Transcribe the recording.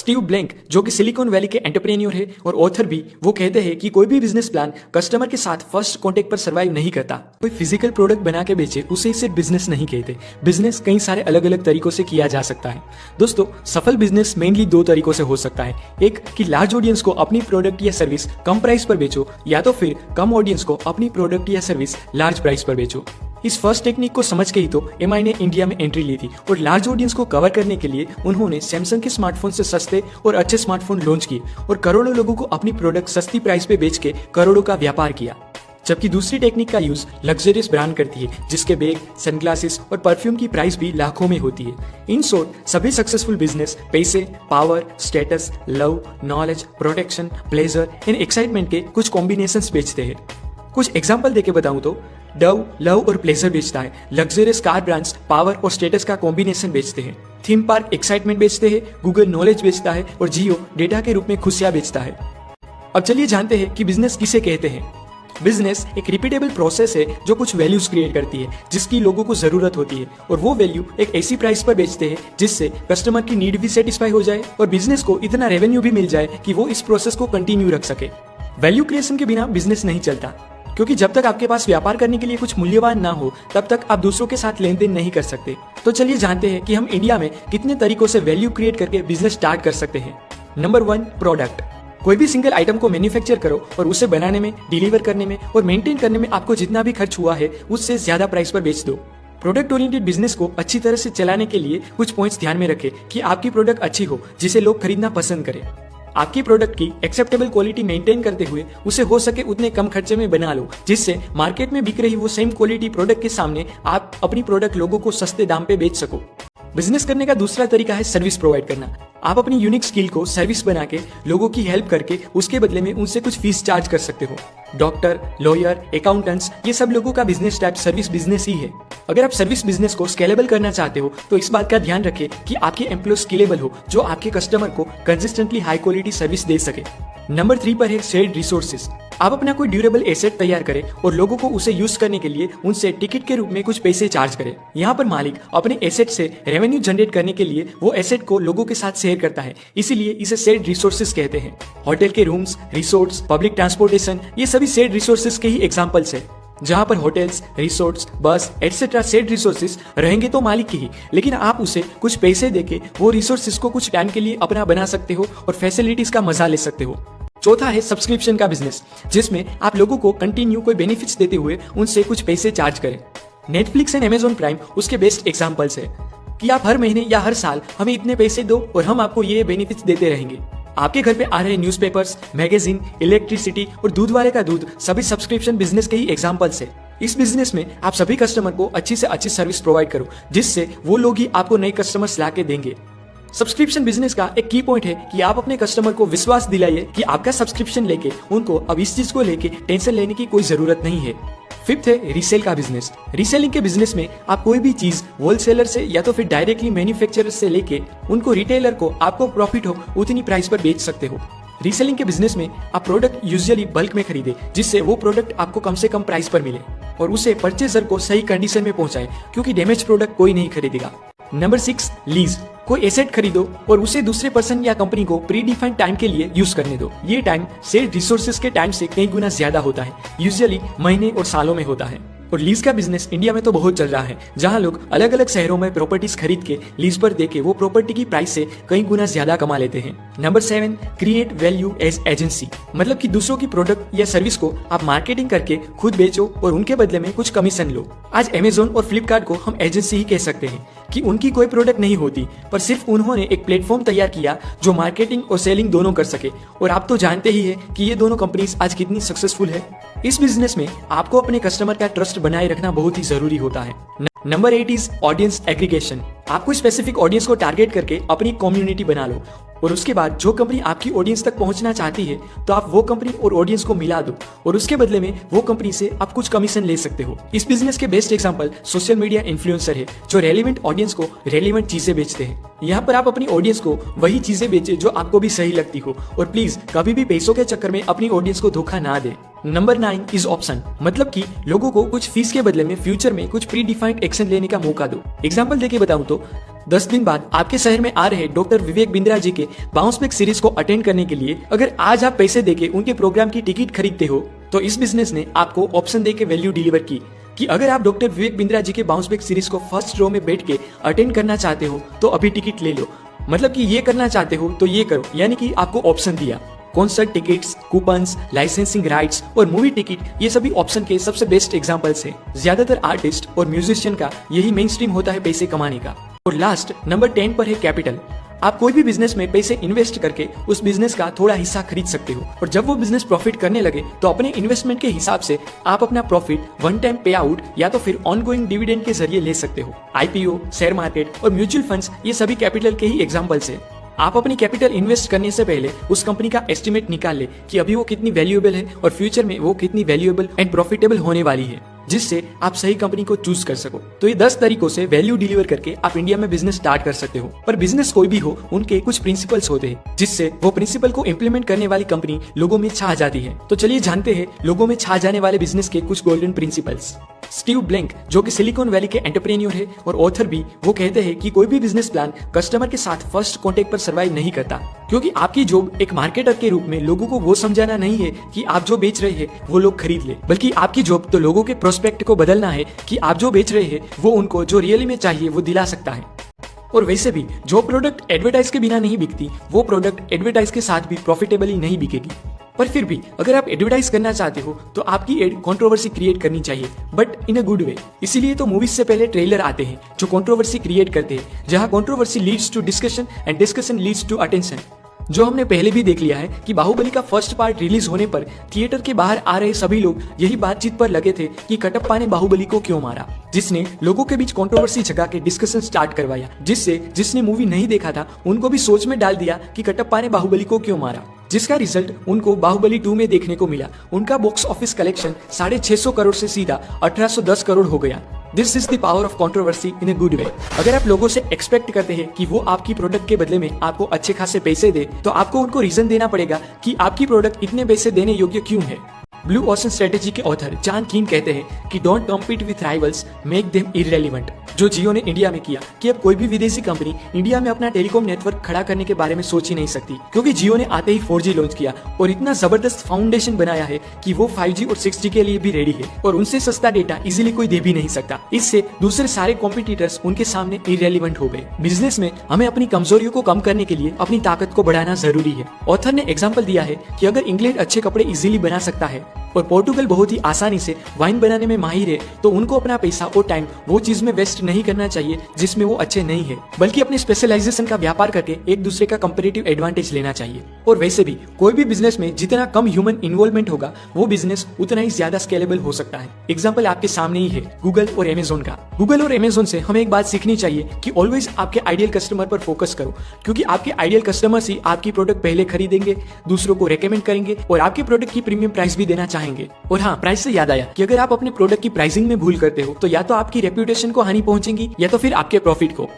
Steve blank जो कि silicon valley के एंटरप्रेन्योर है और ऑथर भी, वो कहते हैं कि कोई भी बिजनेस प्लान कस्टमर के साथ फर्स्ट कॉन्टेक्ट पर सर्वाइव नहीं करता। कोई फिजिकल प्रोडक्ट बना के बेचे उसे सिर्फ बिजनेस नहीं कहते। बिजनेस कई सारे अलग अलग तरीकों से किया जा सकता है। दोस्तों, सफल बिजनेस मेनली दो तरीकों से हो सकता है। एक कि लार्ज ऑडियंस को अपनी प्रोडक्ट या सर्विस कम प्राइस पर बेचो, या तो फिर कम ऑडियंस को अपनी प्रोडक्ट या सर्विस लार्ज प्राइस पर बेचो। इस फर्स्ट टेक्निक को समझ के ही तो एमआई ने इंडिया में एंट्री ली थी और लार्ज ऑडियंस को कवर करने के लिए उन्होंने सैमसंग के स्मार्टफोन से सस्ते और अच्छे स्मार्टफोन लॉन्च किए और करोड़ों लोगों को अपनी प्रोडक्ट सस्ती प्राइस पे बेच के करोड़ों का व्यापार किया। जबकि दूसरी टेक्निक का यूज लग्जरियस ब्रांड करती है, जिसके बैग, सनग्लासेस और परफ्यूम की प्राइस भी लाखों में होती है। इन शॉर्ट, सभी सक्सेसफुल बिजनेस पैसे, power, status, love, knowledge, protection, pleasure and excitement के कुछ कॉम्बिनेशंस बेचते हैं। कुछ एग्जांपल देके बताऊं तो डव लव और प्लेजर बेचता है, लग्जरियस कार ब्रांड्स पावर और स्टेटस का कॉम्बिनेशन बेचते हैं, थीम पार्क एक्साइटमेंट बेचते हैं, गूगल नॉलेज बेचता है और जियो डेटा के रूप में खुशियां बेचता है। अब चलिए जानते हैं कि बिजनेस किसे कहते हैं। बिजनेस एक रिपीटेबल प्रोसेस है जो कुछ वैल्यूज क्रिएट करती है जिसकी लोगों को जरूरत होती है, और वो वैल्यू एक ऐसी प्राइस पर बेचते हैं जिससे कस्टमर की नीड भी सेटिस्फाई हो जाए और बिजनेस को इतना रेवेन्यू भी मिल जाए कि वो इस प्रोसेस को कंटिन्यू रख सके। वैल्यू क्रिएशन के बिना बिजनेस नहीं चलता, क्योंकि जब तक आपके पास व्यापार करने के लिए कुछ मूल्यवान ना हो तब तक आप दूसरों के साथ लेन देन नहीं कर सकते। तो चलिए जानते हैं कि हम इंडिया में कितने तरीकों से वैल्यू क्रिएट करके बिजनेस स्टार्ट कर सकते हैं। Number 1, product. कोई भी सिंगल आइटम को मैन्युफैक्चर करो और उसे बनाने में, डिलीवर करने में और मेंटेन करने में आपको जितना भी खर्च हुआ है उससे ज्यादा प्राइस पर बेच दो। प्रोडक्ट ओरिएंटेड बिजनेस को अच्छी तरह से चलाने के लिए कुछ पॉइंट्स ध्यान में रखें कि आपकी प्रोडक्ट अच्छी हो जिसे लोग खरीदना पसंद करें। आपकी प्रोडक्ट की एक्सेप्टेबल क्वालिटी मेंटेन करते हुए उसे हो सके उतने कम खर्चे में बना लो, जिससे मार्केट में बिक रही वो सेम क्वालिटी प्रोडक्ट के सामने आप अपनी प्रोडक्ट लोगों को सस्ते दाम पे बेच सको। बिजनेस करने का दूसरा तरीका है सर्विस प्रोवाइड करना। आप अपनी यूनिक स्किल को सर्विस बना के लोगों की हेल्प करके उसके बदले में उनसे कुछ फीस चार्ज कर सकते हो। डॉक्टर, लॉयर, अकाउंटेंट्स, ये सब लोगों का बिजनेस टाइप सर्विस बिजनेस ही है। अगर आप सर्विस बिजनेस को स्केलेबल करना चाहते हो तो इस बात का ध्यान रखें कि आपके एम्प्लॉय स्केलेबल हो जो आपके कस्टमर को कंसिस्टेंटली हाई क्वालिटी सर्विस दे सके। नंबर 3 पर है शेयर्ड रिसोर्सेज। आप अपना कोई ड्यूरेबल एसेट तैयार करें और लोगों को उसे यूज करने के लिए उनसे टिकट के रूप में कुछ पैसे चार्ज करें। यहाँ पर मालिक अपने एसेट से रेवेन्यू जनरेट करने के लिए वो एसेट को लोगों के साथ शेयर करता है, इसीलिए इसे शेयर्ड रिसोर्सेज कहते हैं। होटल के रूम्स, रिसोर्ट्स, पब्लिक ट्रांसपोर्टेशन, ये सभी शेयर्ड रिसोर्सेज के ही एग्जांपल्स है। जहाँ पर होटल्स, रिसोर्ट्स, बस एटसेट्रा शेयर्ड रिसोर्सेज रहेंगे तो मालिक की ही, लेकिन आप उसे कुछ पैसे देके वो रिसोर्सेज को कुछ टाइम के लिए अपना बना सकते हो और फैसिलिटीज का मजा ले सकते हो। चौथा है सब्सक्रिप्शन का बिजनेस, जिसमें आप लोगों को कंटिन्यू कोई बेनिफिट्स देते हुए उनसे कुछ पैसे चार्ज करें। नेटफ्लिक्स एंड अमेजॉन प्राइम उसके बेस्ट एग्जांपल्स है कि आप हर महीने या हर साल हमें इतने पैसे दो और हम आपको ये बेनिफिट्स देते रहेंगे। आपके घर पे आ रहे न्यूज़पेपर्स, मैगजीन, इलेक्ट्रिसिटी और दूध वाले का दूध सभी सब्सक्रिप्शन बिजनेस के ही एग्जांपल्स है। इस बिजनेस में आप सभी कस्टमर को अच्छी से अच्छी सर्विस प्रोवाइड करो, जिससे वो लोग ही आपको नए कस्टमर्स ला के देंगे। सब्सक्रिप्शन बिजनेस का एक की पॉइंट है कि आप अपने कस्टमर को विश्वास दिलाइए कि आपका सब्सक्रिप्शन लेके उनको अब इस चीज को लेके टेंशन लेने की कोई जरूरत नहीं है। 5th है रीसेल का बिजनेस। रीसेलिंग के बिजनेस में आप कोई भी चीज होलसेलर से या तो फिर डायरेक्टली मैन्युफैक्चरर से लेके उनको रिटेलर को आपको प्रॉफिट हो उतनी प्राइस पर बेच सकते हो। रीसेलिंग के बिजनेस में आप प्रोडक्ट यूजुअली बल्क में खरीदे, जिससे वो प्रोडक्ट आपको कम से कम प्राइस पर मिले और उसे परचेजर को सही कंडीशन में पहुंचाए, क्योंकि डैमेज प्रोडक्ट कोई नहीं खरीदेगा। Number 6, lease. कोई एसेट खरीदो और उसे दूसरे पर्सन या कंपनी को प्री डिफाइंड टाइम के लिए यूज करने दो। ये टाइम शेयर्ड रिसोर्सेज के टाइम से कई गुना ज्यादा होता है, यूजुअली महीने और सालों में होता है। और लीज का बिजनेस इंडिया में तो बहुत चल रहा है, जहां लोग अलग अलग शहरों में प्रॉपर्टीज खरीद के लीज पर देके वो प्रॉपर्टी की प्राइस से कई गुना ज्यादा कमा लेते हैं। Number 7, create value as agency. मतलब कि दूसरों की प्रोडक्ट या सर्विस को आप मार्केटिंग करके खुद बेचो और उनके बदले में कुछ कमीशन लो। आज अमेजोन और फ्लिपकार्ट को हम एजेंसी ही कह सकते हैं कि उनकी कोई प्रोडक्ट नहीं होती, पर सिर्फ उन्होंने एक प्लेटफॉर्म तैयार किया जो मार्केटिंग और सेलिंग दोनों कर सके। और आप तो जानते ही है कि ये दोनों कंपनीज आज कितनी सक्सेसफुल है। इस बिजनेस में आपको अपने कस्टमर का ट्रस्ट बनाए रखना बहुत ही जरूरी होता है। Number 8 is audience aggregation. आपको स्पेसिफिक ऑडियंस को टारगेट करके अपनी कम्युनिटी बना लो और उसके बाद जो कंपनी आपकी ऑडियंस तक पहुंचना चाहती है तो आप वो कंपनी और ऑडियंस को मिला दो और उसके बदले में वो कंपनी से आप कुछ कमीशन ले सकते हो। इस बिजनेस के best example social media influencer है, जो रेलिवेंट ऑडियंस को रेलिवेंट चीजें बेचते हैं। यहाँ पर आप अपनी ऑडियंस को वही चीजें बेचे जो आपको भी सही लगती हो, और प्लीज कभी भी पैसों के चक्कर में अपनी ऑडियंस को धोखा ना दे। Number 9 is option. मतलब कि लोगों को कुछ फीस के बदले में फ्यूचर में कुछ प्री डिफाइंड एक्शन लेने का मौका दो। एग्जाम्पल देके बताऊं तो 10 दिन बाद आपके शहर में आ रहे डॉक्टर विवेक बिंद्रा जी के बाउंस बैक सीरीज को अटेंड करने के लिए अगर आज आप पैसे देके उनके प्रोग्राम की टिकट खरीदते हो तो इस बिजनेस ने आपको ऑप्शन देके वैल्यू डिलीवर की कि अगर आप डॉक्टर विवेक बिंद्रा जी के बाउंस बैक सीरीज को फर्स्ट रो में बैठ के अटेंड करना चाहते हो तो अभी टिकट ले लो। मतलब कि ये करना चाहते हो तो ये करो, यानी कि आपको ऑप्शन दिया। Concert tickets, coupons, licensing rights और मूवी टिकट, ये सभी ऑप्शन के सबसे बेस्ट एग्जांपल्स हैं। ज्यादातर आर्टिस्ट और म्यूजिशियन का यही मेन स्ट्रीम होता है पैसे कमाने का। और लास्ट नंबर 10 पर है कैपिटल। आप कोई भी बिजनेस में पैसे इन्वेस्ट करके उस बिजनेस का थोड़ा हिस्सा खरीद सकते हो और जब वो बिजनेस प्रॉफिट करने लगे तो अपने इन्वेस्टमेंट के हिसाब से आप अपना प्रॉफिट वन टाइम पे आउट या तो फिर ऑनगोइंग डिविडेंड के जरिए ले सकते हो। आईपीओ, शेयर मार्केट और म्यूचुअल फंड्स ये सभी कैपिटल के ही एग्जांपल्स है। आप अपनी कैपिटल इन्वेस्ट करने से पहले उस कंपनी का एस्टिमेट निकाल ले कि अभी वो कितनी वैल्यूएबल है और फ्यूचर में वो कितनी वैल्यूएबल एंड प्रॉफिटेबल होने वाली है, जिससे आप सही कंपनी को चूज कर सको। तो ये 10 तरीकों से वैल्यू डिलीवर करके आप इंडिया में बिजनेस स्टार्ट कर सकते हो। पर बिजनेस कोई भी हो, उनके कुछ प्रिंसिपल्स होते हैं जिससे वो प्रिंसिपल को इम्प्लीमेंट करने वाली कंपनी लोगों में छा जाती है। तो चलिए जानते हैं लोगों में छा जाने वाले बिजनेस के कुछ गोल्डन प्रिंसिपल्स। स्टीव ब्लैंक, जो कि सिलिकॉन वैली के एंटरप्रेन्योर है और ऑथर भी, वो कहते हैं कि कोई भी बिजनेस प्लान कस्टमर के साथ फर्स्ट कॉन्टेक्ट पर सर्वाइव नहीं करता, क्योंकि आपकी जॉब एक मार्केटर के रूप में लोगों को वो समझाना नहीं है कि आप जो बेच रहे हैं वो लोग खरीद ले, बल्कि आपकी जॉब तो लोगों के प्रोस्पेक्ट को बदलना है कि आप जो बेच रहे हैं वो उनको जो रियली में चाहिए वो दिला सकता है। और वैसे भी जो प्रोडक्ट एडवर्टाइज के बिना नहीं बिकती वो प्रोडक्ट एडवर्टाइज के साथ भी प्रॉफिटेबली नहीं बिकेगी। पर फिर भी अगर आप एडवर्टाइज करना चाहते हो तो आपकी एड कंट्रोवर्सी क्रिएट करनी चाहिए, but in a good way. इसीलिए तो मूवीज से पहले ट्रेलर आते हैं जो कंट्रोवर्सी क्रिएट करते हैं, जहां controversy leads to discussion and discussion leads to attention. जो हमने पहले भी देख लिया है कि बाहुबली का फर्स्ट पार्ट रिलीज होने पर थिएटर के बाहर आ रहे सभी लोग यही बातचीत पर लगे थे कि कटप्पा ने बाहुबली को क्यों मारा, जिसने लोगों के बीच कंट्रोवर्सी जगा के डिस्कशन स्टार्ट करवाया, जिससे जिसने मूवी नहीं देखा था उनको भी सोच में डाल दिया कि कटप्पा ने बाहुबली को क्यों मारा, जिसका रिजल्ट उनको बाहुबली 2 में देखने को मिला। उनका बॉक्स ऑफिस कलेक्शन 650 करोड़ से सीधा 1810 करोड़ हो गया। This is the power of controversy in a good way. अगर आप लोगों से एक्सपेक्ट करते हैं कि वो आपकी प्रोडक्ट के बदले में आपको अच्छे खासे पैसे दे, तो आपको उनको रीजन देना पड़ेगा कि आपकी प्रोडक्ट इतने पैसे देने योग्य क्यों है। ब्लू ओशन स्ट्रेटेजी के ऑथर जॉन कीन कहते हैं कि don't compete with rivals, make them irrelevant. जो जियो ने इंडिया में किया कि अब कोई भी विदेशी कंपनी इंडिया में अपना टेलीकॉम नेटवर्क खड़ा करने के बारे में सोच ही नहीं सकती, क्योंकि जियो ने आते ही 4G लॉन्च किया और इतना जबरदस्त फाउंडेशन बनाया है कि वो 5G और 6G के लिए भी रेडी है और उनसे सस्ता डेटा इजीली कोई दे भी नहीं सकता। इससे दूसरे सारे कॉम्पिटिटर्स उनके सामने इररेलेवेंट हो गए। बिजनेस में हमें अपनी कमजोरियों को कम करने के लिए अपनी ताकत को बढ़ाना जरूरी है। ऑथर ने एग्जाम्पल दिया है कि अगर इंग्लैंड अच्छे कपड़े इजीली बना सकता है और पोर्टुगल बहुत ही आसानी से वाइन बनाने में माहिर है, तो उनको अपना पैसा और टाइम वो चीज में वेस्ट नहीं करना चाहिए जिसमें वो अच्छे नहीं है, बल्कि अपने स्पेशलाइजेशन का व्यापार करके एक दूसरे का कंपैरेटिव एडवांटेज लेना चाहिए। और वैसे भी कोई भी बिजनेस में जितना कम ह्यूमन इन्वॉल्वमेंट होगा वो बिजनेस उतना ही ज्यादा स्केलेबल हो सकता है। एग्जाम्पल आपके सामने ही है गूगल और अमेजोन का। गूगल और अमेजोन से हमें एक बात सीखनी चाहिए कि ऑलवेज आपके आइडियल कस्टमर पर फोकस करो, क्योंकि आपके आइडियल कस्टमर्स ही आपकी प्रोडक्ट पहले खरीदेंगे, दूसरों को रेकमेंड करेंगे और आपके प्रोडक्ट की प्रीमियम प्राइस भी देना चाहेंगे। और हाँ, प्राइस से याद आया कि अगर आप अपने प्रोडक्ट की प्राइसिंग में भूल करते हो तो या तो आपकी रेप्यूटेशन को हानि पहुंचेगी या तो फिर आपके प्रॉफिट को।